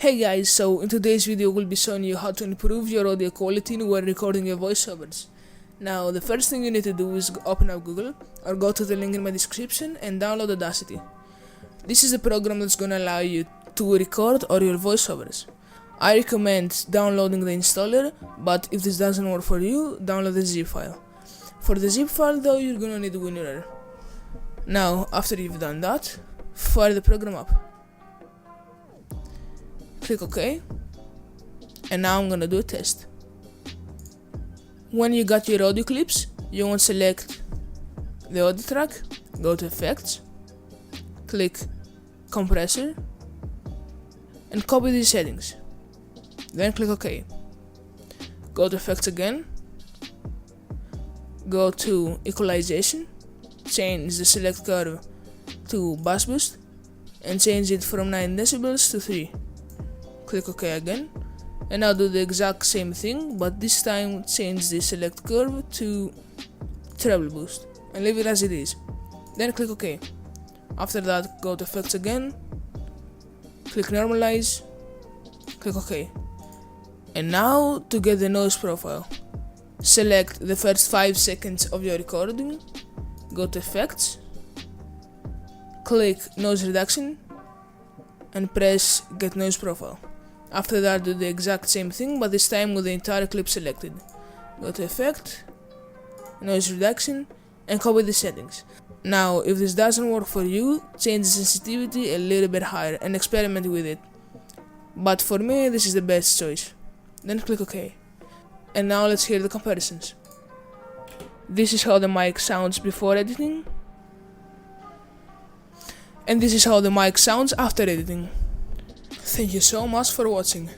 Hey guys, so in today's video we'll be showing you how to improve your audio quality when recording your voiceovers. Now the first thing you need to do is open up Google or go to the link in my description and download Audacity. This is a program that's gonna allow you to record all your voiceovers. I recommend downloading the installer, but if this doesn't work for you, download the zip file. For the zip file though, you're gonna need WinRAR. Now after you've done that, fire the program up. Click OK, and now I'm gonna do a test. When you got your audio clips, you want to select the audio track, go to Effects, click Compressor, and copy these settings. Then click OK. Go to Effects again, go to Equalization, change the select curve to Bass Boost, and change it from 9 decibels to 3. Click OK again, and now do the exact same thing, but this time change the select curve to treble boost and leave it as it is. Then click OK. After that, go to Effects again, click Normalize, click OK. And now to get the noise profile, select the first 5 seconds of your recording, go to Effects, click Noise Reduction, and press Get Noise Profile. After that, do the exact same thing, but this time with the entire clip selected. Go to Effect, Noise Reduction, and copy the settings. Now, if this doesn't work for you, change the sensitivity a little bit higher and experiment with it. But for me, this is the best choice. Then click OK. And now let's hear the comparisons. This is how the mic sounds before editing. And this is how the mic sounds after editing. Thank you so much for watching.